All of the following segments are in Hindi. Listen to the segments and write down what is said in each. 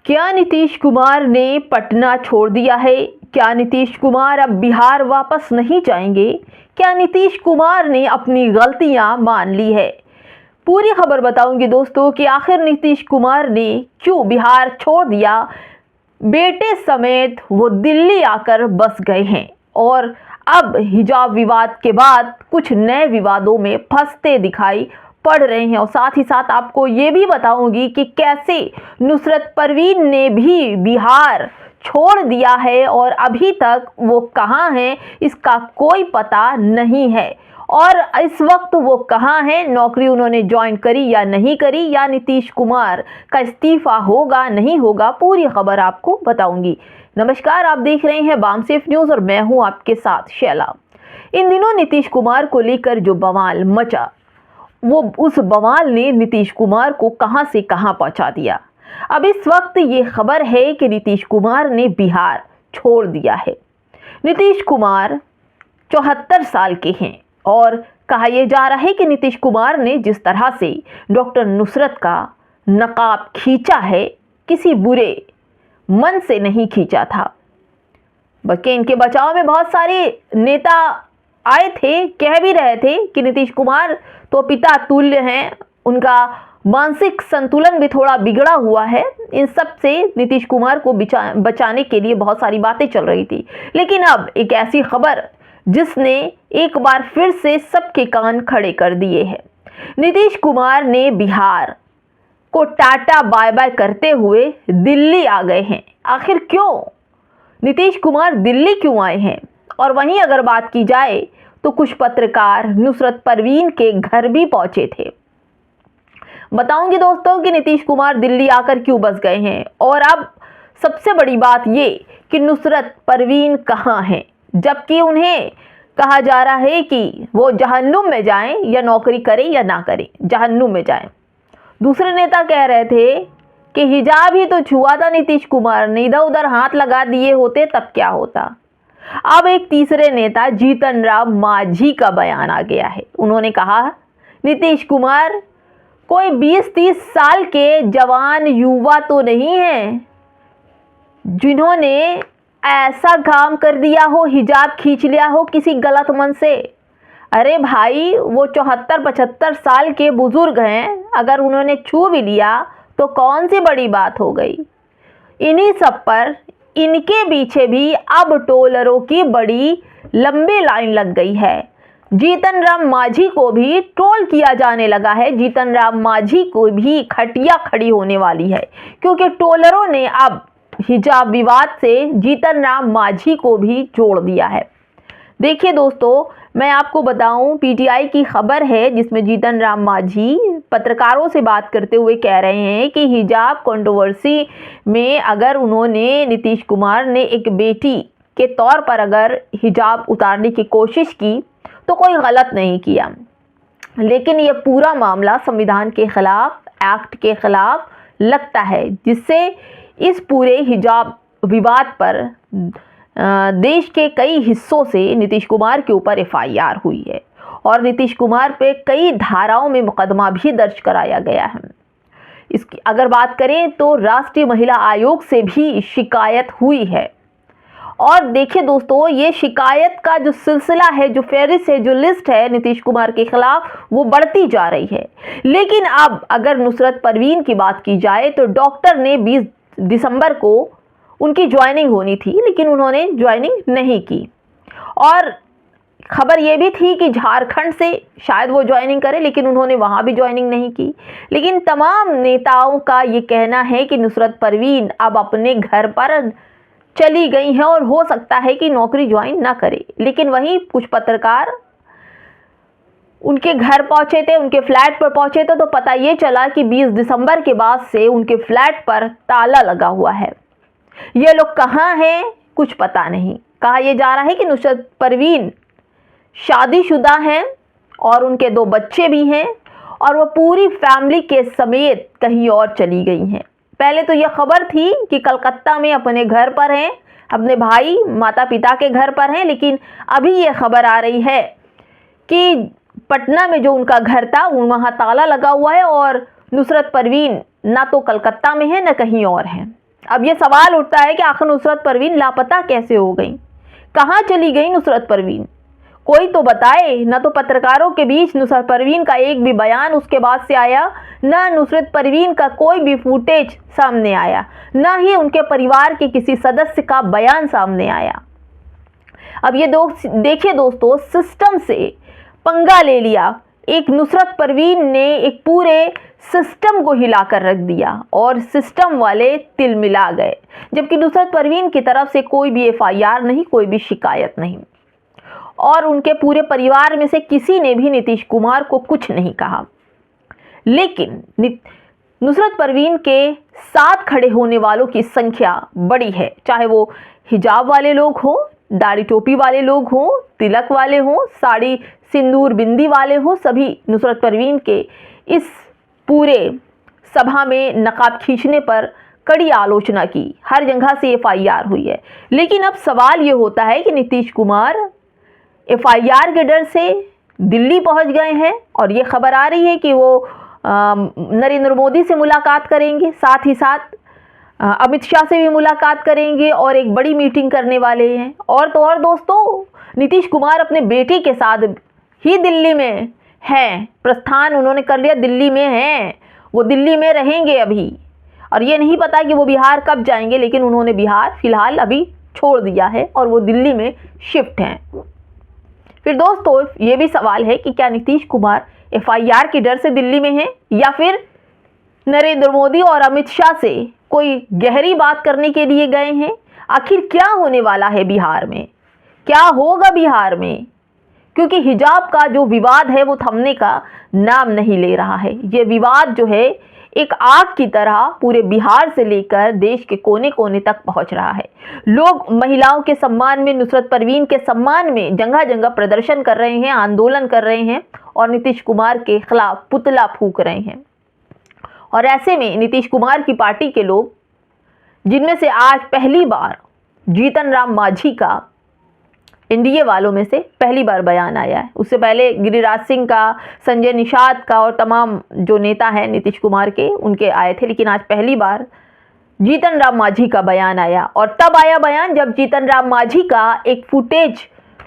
क्या नीतीश कुमार ने पटना छोड़ दिया है? क्या नीतीश कुमार अब बिहार वापस नहीं जाएंगे? क्या नीतीश कुमार ने अपनी गलतियां मान ली है? पूरी खबर बताऊंगी दोस्तों कि आखिर नीतीश कुमार ने क्यों बिहार छोड़ दिया। बेटे समेत वो दिल्ली आकर बस गए हैं और अब हिजाब विवाद के बाद कुछ नए विवादों में फंसते दिखाई पड़ रहे हैं। और साथ ही साथ आपको ये भी बताऊंगी कि कैसे नुसरत परवीन ने भी बिहार छोड़ दिया है और अभी तक वो कहाँ हैं इसका कोई पता नहीं है। और इस वक्त वो कहाँ हैं, नौकरी उन्होंने ज्वाइन करी या नहीं करी, या नीतीश कुमार का इस्तीफा होगा नहीं होगा, पूरी खबर आपको बताऊंगी। नमस्कार, आप देख रहे हैं बामसेफ न्यूज़ और मैं हूं आपके साथ शैला। इन दिनों नीतीश कुमार को लेकर जो बवाल मचा, वो उस बवाल ने नीतीश कुमार को कहां से कहां पहुंचा दिया। अब इस वक्त ये खबर है कि नीतीश कुमार ने बिहार छोड़ दिया है। नीतीश कुमार 74 साल के हैं और कहा यह जा रहा है कि नीतीश कुमार ने जिस तरह से डॉक्टर नुसरत का नकाब खींचा है, किसी बुरे मन से नहीं खींचा था, बल्कि इनके बचाव में बहुत सारे नेता आए थे, कह भी रहे थे कि नीतीश कुमार तो पिता तुल्य हैं, उनका मानसिक संतुलन भी थोड़ा बिगड़ा हुआ है। इन सब से नीतीश कुमार को बचाने के लिए बहुत सारी बातें चल रही थी। लेकिन अब एक ऐसी खबर जिसने एक बार फिर से सबके कान खड़े कर दिए हैं। नीतीश कुमार ने बिहार को टाटा बाय बाय करते हुए दिल्ली आ गए हैं। आखिर क्यों नीतीश कुमार दिल्ली क्यों आए हैं? और वहीं अगर बात की जाए तो कुछ पत्रकार नुसरत परवीन के घर भी पहुंचे थे। बताऊंगी दोस्तों कि नीतीश कुमार दिल्ली आकर क्यों बस गए हैं। और अब सबसे बड़ी बात ये कि नुसरत परवीन कहां हैं, जबकि उन्हें कहा जा रहा है कि वो जहन्नुम में जाएं, या नौकरी करें या ना करें, जहन्नुम में जाएं। दूसरे नेता कह रहे थे कि हिजाब ही तो छुआ था नीतीश कुमार ने, इधर उधर हाथ लगा दिए होते तब क्या होता। अब एक तीसरे नेता जीतन राम मांझी का बयान आ गया है। उन्होंने कहा नीतीश कुमार कोई 20-30 साल के जवान युवा तो नहीं है जिन्होंने ऐसा काम कर दिया हो, हिजाब खींच लिया हो किसी गलत मन से। अरे भाई, वो 74-75 साल के बुजुर्ग हैं, अगर उन्होंने छू भी लिया तो कौन सी बड़ी बात हो गई। इन्हीं सब पर इनके पीछे भी अब ट्रोलरों की बड़ी लंबी लाइन लग गई है। जीतन राम मांझी को भी ट्रोल किया जाने लगा है। जीतन राम मांझी को भी खटिया खड़ी होने वाली है, क्योंकि ट्रोलरों ने अब हिजाब विवाद से जीतन राम मांझी को भी जोड़ दिया है। देखिए दोस्तों, मैं आपको बताऊं, पीटीआई की खबर है जिसमें जीतन राम मांझी पत्रकारों से बात करते हुए कह रहे हैं कि हिजाब कंट्रोवर्सी में अगर उन्होंने, नीतीश कुमार ने एक बेटी के तौर पर अगर हिजाब उतारने की कोशिश की तो कोई गलत नहीं किया, लेकिन ये पूरा मामला संविधान के खिलाफ, एक्ट के खिलाफ लगता है, जिससे इस पूरे हिजाब विवाद पर देश के कई हिस्सों से नीतीश कुमार के ऊपर एफआईआर हुई है और नीतीश कुमार पे कई धाराओं में मुकदमा भी दर्ज कराया गया है। इसकी अगर बात करें तो राष्ट्रीय महिला आयोग से भी शिकायत हुई है। और देखिए दोस्तों, ये शिकायत का जो सिलसिला है, जो फहरिस्त है, जो लिस्ट है नीतीश कुमार के खिलाफ, वो बढ़ती जा रही है। लेकिन अब अगर नुसरत परवीन की बात की जाए तो डॉक्टर ने 20 दिसंबर को उनकी ज्वाइनिंग होनी थी, लेकिन उन्होंने ज्वाइनिंग नहीं की। और खबर ये भी थी कि झारखंड से शायद वो ज्वाइनिंग करें, लेकिन उन्होंने वहाँ भी ज्वाइनिंग नहीं की। लेकिन तमाम नेताओं का ये कहना है कि नुसरत परवीन अब अपने घर पर चली गई हैं और हो सकता है कि नौकरी ज्वाइन ना करे। लेकिन वहीं कुछ पत्रकार उनके घर पहुंचे थे, उनके फ्लैट पर पहुंचे थे, तो पता ये चला कि 20 दिसंबर के बाद से उनके फ्लैट पर ताला लगा हुआ है। ये लोग कहाँ हैं कुछ पता नहीं। कहा यह जा रहा है कि नुसरत परवीन शादीशुदा हैं और उनके 2 बच्चे भी हैं और वो पूरी फैमिली के समेत कहीं और चली गई हैं। पहले तो यह खबर थी कि कलकत्ता में अपने घर पर हैं, अपने भाई माता पिता के घर पर हैं, लेकिन अभी यह खबर आ रही है कि पटना में जो उनका घर था वहाँ ताला लगा हुआ है और नुसरत परवीन ना तो कलकत्ता में है ना कहीं और है। अब ये सवाल उठता है कि आखिर नुसरत परवीन लापता कैसे हो गई, कहाँ चली गई नुसरत परवीन, कोई तो बताए। न तो पत्रकारों के बीच नुसरत परवीन का एक भी बयान उसके बाद से आया, न नुसरत परवीन का कोई भी फुटेज सामने आया, न ही उनके परिवार के किसी सदस्य का बयान सामने आया। अब ये देखिए दोस्तों, सिस्टम से पंगा ले लिया। एक नुसरत परवीन ने एक पूरे सिस्टम को हिलाकर रख दिया और सिस्टम वाले तिलमिला गए, जबकि नुसरत परवीन की तरफ से कोई भी एफआईआर नहीं, कोई भी शिकायत नहीं, और उनके पूरे परिवार में से किसी ने भी नीतीश कुमार को कुछ नहीं कहा। लेकिन नुसरत परवीन के साथ खड़े होने वालों की संख्या बड़ी है, चाहे वो हिजाब वाले लोग हों, दाढ़ी टोपी वाले लोग हों, तिलक वाले हों, साड़ी सिंदूर बिंदी वाले हों, सभी नुसरत परवीन के इस पूरे सभा में नकाब खींचने पर कड़ी आलोचना की। हर जगह से एफआईआर हुई है। लेकिन अब सवाल ये होता है कि नीतीश कुमार एफआईआर के डर से दिल्ली पहुंच गए हैं और ये खबर आ रही है कि वो नरेंद्र मोदी से मुलाकात करेंगे, साथ ही साथ अमित शाह से भी मुलाकात करेंगे और एक बड़ी मीटिंग करने वाले हैं। और तो और दोस्तों, नीतीश कुमार अपने बेटे के साथ ही दिल्ली में हैं, प्रस्थान उन्होंने कर लिया, दिल्ली में हैं, वो दिल्ली में रहेंगे अभी। और ये नहीं पता कि वो बिहार कब जाएंगे, लेकिन उन्होंने बिहार फिलहाल अभी छोड़ दिया है और वो दिल्ली में शिफ्ट हैं। फिर दोस्तों, ये भी सवाल है कि क्या नीतीश कुमार एफआईआर के डर से दिल्ली में हैं या फिर नरेंद्र मोदी और अमित शाह से कोई गहरी बात करने के लिए गए हैं। आखिर क्या होने वाला है बिहार में, क्या होगा बिहार में, क्योंकि हिजाब का जो विवाद है वो थमने का नाम नहीं ले रहा है। ये विवाद जो है एक आग की तरह पूरे बिहार से लेकर देश के कोने कोने तक पहुंच रहा है। लोग महिलाओं के सम्मान में, नुसरत परवीन के सम्मान में जगह जगह प्रदर्शन कर रहे हैं, आंदोलन कर रहे हैं और नीतीश कुमार के खिलाफ पुतला फूंक रहे हैं। और ऐसे में नीतीश कुमार की पार्टी के लोग, जिनमें से आज पहली बार जीतन राम मांझी का एनडीए वालों में से पहली बार बयान आया है, उससे पहले गिरिराज सिंह का, संजय निषाद का और तमाम जो नेता हैं नीतीश कुमार के, उनके आए थे, लेकिन आज पहली बार जीतन राम मांझी का बयान आया। और तब आया बयान जब जीतन राम मांझी का एक फुटेज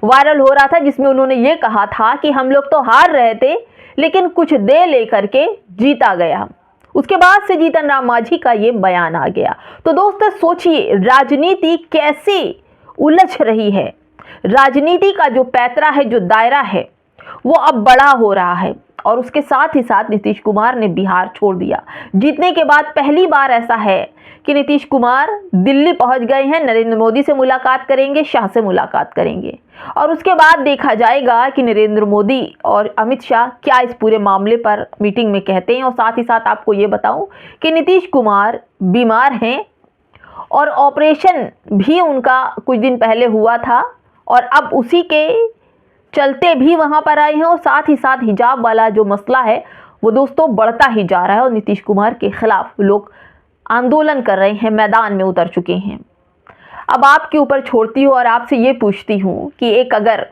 वायरल हो रहा था, जिसमें उन्होंने ये कहा था कि हम लोग तो हार रहे थे लेकिन कुछ दे लेकर के जीता गया। उसके बाद से जीतन राम मांझी का ये बयान आ गया। तो दोस्तों सोचिए, राजनीति कैसे उलझ रही है। राजनीति का जो पैतरा है, जो दायरा है, वो अब बड़ा हो रहा है। और उसके साथ ही साथ नीतीश कुमार ने बिहार छोड़ दिया। जीतने के बाद पहली बार ऐसा है कि नीतीश कुमार दिल्ली पहुंच गए हैं, नरेंद्र मोदी से मुलाकात करेंगे, शाह से मुलाकात करेंगे। और उसके बाद देखा जाएगा कि नरेंद्र मोदी और अमित शाह क्या इस पूरे मामले पर मीटिंग में कहते हैं। और साथ ही साथ आपको ये बताऊं कि नीतीश कुमार बीमार हैं और ऑपरेशन भी उनका कुछ दिन पहले हुआ था और अब उसी के चलते भी वहां पर आए हैं। और साथ ही साथ हिजाब वाला जो मसला है वो दोस्तों बढ़ता ही जा रहा है और नीतीश कुमार के खिलाफ लोग आंदोलन कर रहे हैं, मैदान में उतर चुके हैं। अब आपके ऊपर छोड़ती हूँ और आपसे ये पूछती हूँ कि एक अगर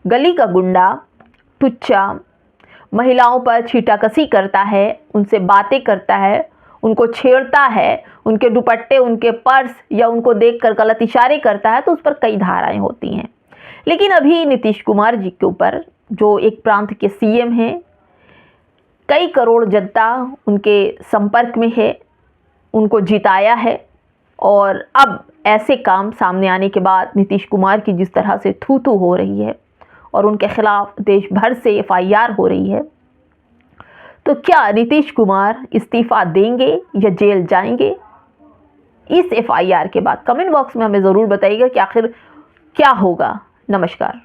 गली का गुंडा, टुच्चा महिलाओं पर छीटाकसी करता है, उनसे बातें करता है, उनको छेड़ता है, उनके दुपट्टे, उनके पर्स या उनको देखकर गलत इशारे करता है, तो उस पर कई धाराएं होती हैं। लेकिन अभी नीतीश कुमार जी के ऊपर, जो एक प्रांत के सीएम हैं, कई करोड़ जनता उनके संपर्क में है, उनको जिताया है, और अब ऐसे काम सामने आने के बाद नीतीश कुमार की जिस तरह से थू-थू हो रही है और उनके खिलाफ देश भर से एफआईआर हो रही है, तो क्या नीतीश कुमार इस्तीफा देंगे या जेल जाएंगे इस एफआईआर के बाद? कमेंट बॉक्स में हमें ज़रूर बताइएगा कि आखिर क्या होगा। नमस्कार।